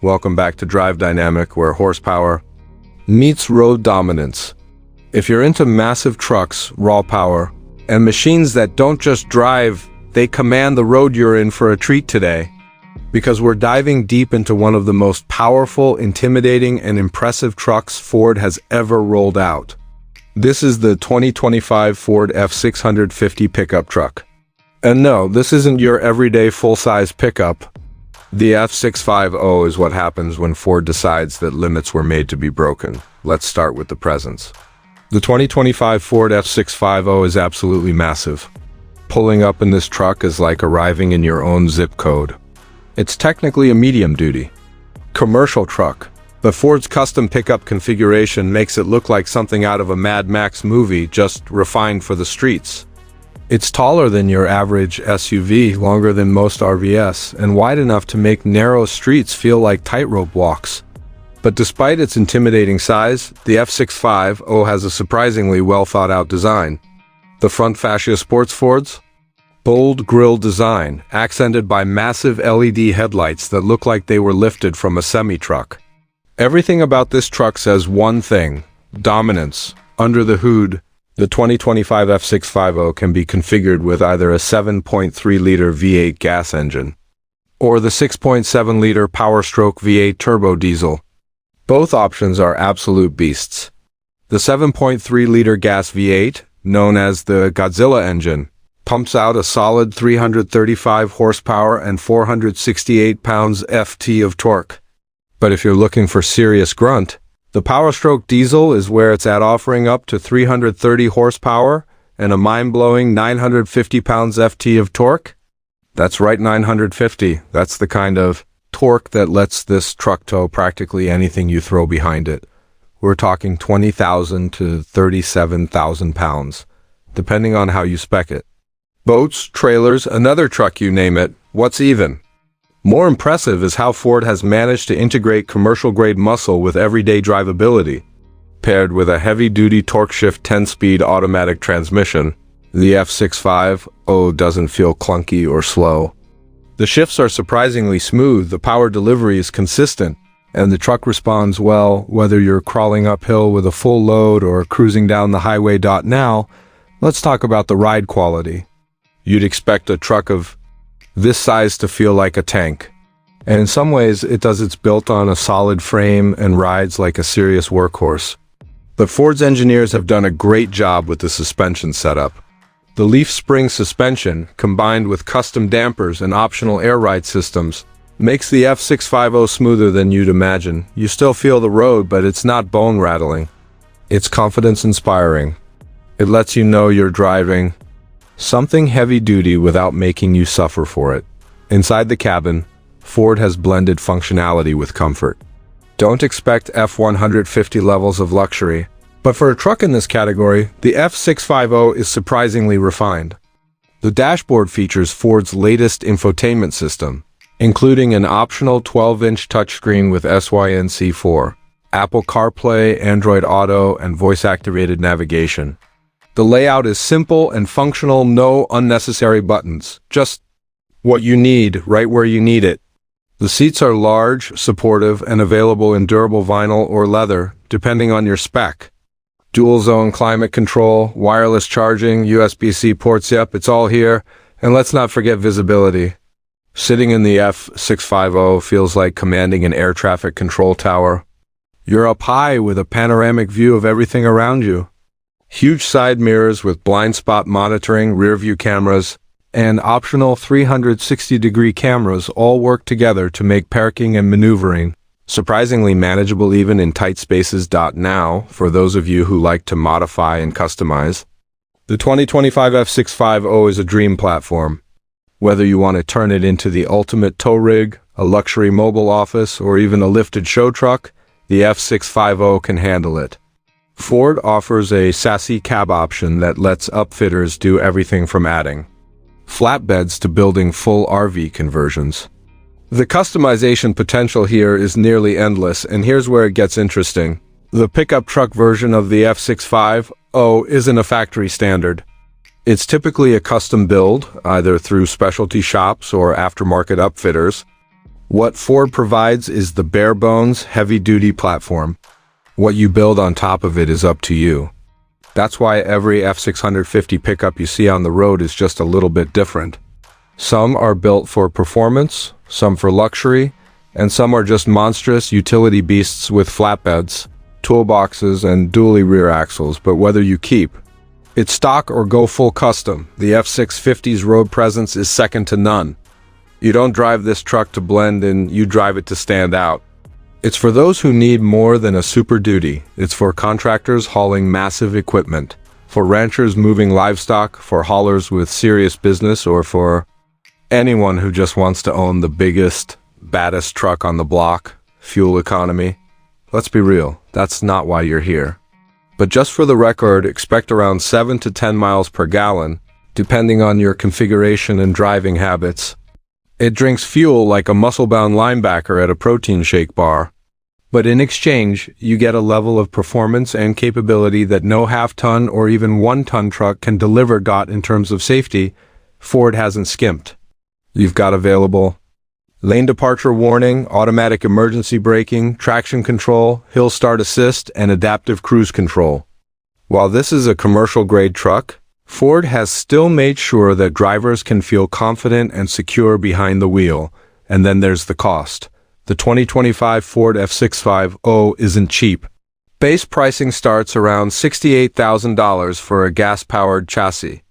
Welcome back to Drive Dynamic, where horsepower meets road dominance. If you're into massive trucks, raw power, and machines that don't just drive, they command the road, you're in for a treat today. Because we're diving deep into one of the most powerful, intimidating, and impressive trucks Ford has ever rolled out. This is the 2025 Ford F-650 pickup truck. And no, this isn't your everyday full-size pickup. The F-650 is what happens when Ford decides that limits were made to be broken. Let's start with the presence. The 2025 Ford F-650 is absolutely massive. Pulling up in this truck is like arriving in your own zip code. It's technically a medium-duty commercial truck, but Ford's custom pickup configuration makes it look like something out of a Mad Max movie, just refined for the streets. It's taller than your average SUV, longer than most RVs, and wide enough to make narrow streets feel like tightrope walks. But despite its intimidating size, the F-650 has a surprisingly well-thought-out design. The front fascia sports Ford's bold grille design, accented by massive LED headlights that look like they were lifted from a semi-truck. Everything about this truck says one thing: dominance. Under the hood, the 2025 F-650 can be configured with either a 7.3-liter V8 gas engine or the 6.7-liter Powerstroke V8 turbo diesel. Both options are absolute beasts. The 7.3-liter gas V8, known as the Godzilla engine, pumps out a solid 335 horsepower and 468 pounds-ft of torque. But if you're looking for serious grunt, the Powerstroke diesel is where it's at, offering up to 330 horsepower and a mind-blowing 950 pounds-ft of torque. That's right, 950. That's the kind of torque that lets this truck tow practically anything you throw behind it. We're talking 20,000 to 37,000 pounds, depending on how you spec it. Boats, trailers, another truck, you name it, what's even? More impressive is how Ford has managed to integrate commercial-grade muscle with everyday drivability. Paired with a heavy-duty torque-shift 10-speed automatic transmission, the F-650 doesn't feel clunky or slow. The shifts are surprisingly smooth, the power delivery is consistent, and the truck responds well whether you're crawling uphill with a full load or cruising down the highway. Now, let's talk about the ride quality. You'd expect a truck of this size to feel like a tank, and in some ways it does. It's built on a solid frame and rides like a serious workhorse. But Ford's engineers have done a great job with the suspension setup. The leaf spring suspension, combined with custom dampers and optional air ride systems, makes the F-650 smoother than you'd imagine. You still feel the road, but it's not bone-rattling. It's confidence-inspiring. It lets you know you're driving something heavy-duty without making you suffer for it. Inside the cabin, Ford has blended functionality with comfort. Don't expect F-150 levels of luxury, but for a truck in this category, the F-650 is surprisingly refined. The dashboard features Ford's latest infotainment system, including an optional 12-inch touchscreen with SYNC4, Apple CarPlay, Android Auto, and voice-activated navigation. The layout is simple and functional, no unnecessary buttons, just what you need right where you need it. The seats are large, supportive, and available in durable vinyl or leather, depending on your spec. Dual-zone climate control, wireless charging, USB-C ports, yep, it's all here. And let's not forget visibility. Sitting in the F-650 feels like commanding an air traffic control tower. You're up high with a panoramic view of everything around you. Huge side mirrors with blind spot monitoring, rear-view cameras, and optional 360-degree cameras all work together to make parking and maneuvering surprisingly manageable even in tight spaces. Now, for those of you who like to modify and customize, the 2025 F-650 is a dream platform. Whether you want to turn it into the ultimate tow rig, a luxury mobile office, or even a lifted show truck, the F-650 can handle it. Ford offers a sassy cab option that lets upfitters do everything from adding flatbeds to building full RV conversions. The customization potential here is nearly endless, and here's where it gets interesting. The pickup truck version of the F-650 isn't a factory standard. It's typically a custom build, either through specialty shops or aftermarket upfitters. What Ford provides is the bare-bones, heavy-duty platform. What you build on top of it is up to you. That's why every F-650 pickup you see on the road is just a little bit different. Some are built for performance, some for luxury, and some are just monstrous utility beasts with flatbeds, toolboxes, and dually rear axles. But whether you keep it stock or go full custom, the F-650's road presence is second to none. You don't drive this truck to blend in, you drive it to stand out. It's for those who need more than a Super Duty. It's for contractors hauling massive equipment, for ranchers moving livestock, for haulers with serious business, or for anyone who just wants to own the biggest, baddest truck on the block. Fuel economy. Let's be real, that's not why you're here. But just for the record, expect around 7 to 10 miles per gallon, depending on your configuration and driving habits. It drinks fuel like a muscle-bound linebacker at a protein shake bar. But in exchange, you get a level of performance and capability that no half-ton or even one-ton truck can deliver. In terms of safety, Ford hasn't skimped. You've got available lane departure warning, automatic emergency braking, traction control, hill start assist, and adaptive cruise control. While this is a commercial-grade truck, Ford has still made sure that drivers can feel confident and secure behind the wheel. And then there's the cost. The 2025 Ford F-650 isn't cheap. Base pricing starts around $68,000 for a gas-powered chassis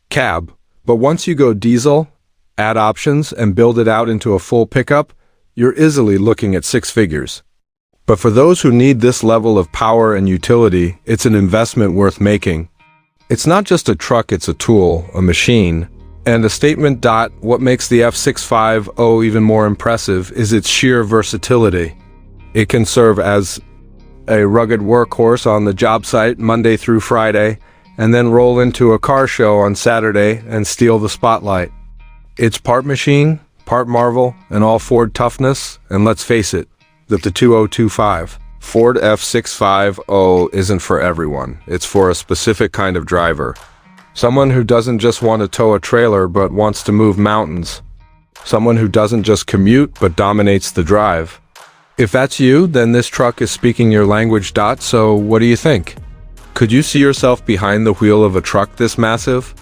cab. But once you go diesel, add options, and build it out into a full pickup, you're easily looking at six figures. But for those who need this level of power and utility, it's an investment worth making. It's not just a truck, it's a tool, a machine, and a statement. What makes the F-650 even more impressive is its sheer versatility. It can serve as a rugged workhorse on the job site Monday through Friday, and then roll into a car show on Saturday and steal the spotlight. It's part machine, part marvel, and all Ford toughness, and let's face it, the 2025 Ford F-650 isn't for everyone. It's for a specific kind of driver. Someone who doesn't just want to tow a trailer but wants to move mountains. Someone who doesn't just commute but dominates the drive. If that's you, then this truck is speaking your language. So what do you think? Could you see yourself behind the wheel of a truck this massive?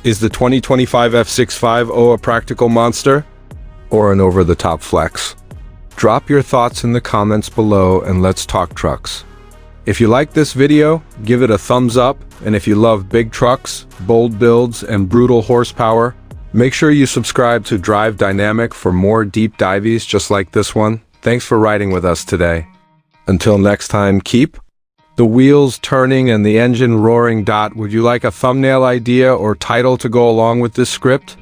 Is the 2025 F-650 a practical monster or an over-the-top flex? Drop your thoughts in the comments below and let's talk trucks. If you like this video, give it a thumbs up, and if you love big trucks, bold builds, and brutal horsepower, make sure you subscribe to Drive Dynamic for more deep dives just like this one. Thanks for riding with us today. Until next time, keep the wheels turning and the engine roaring. Would you like a thumbnail idea or title to go along with this script?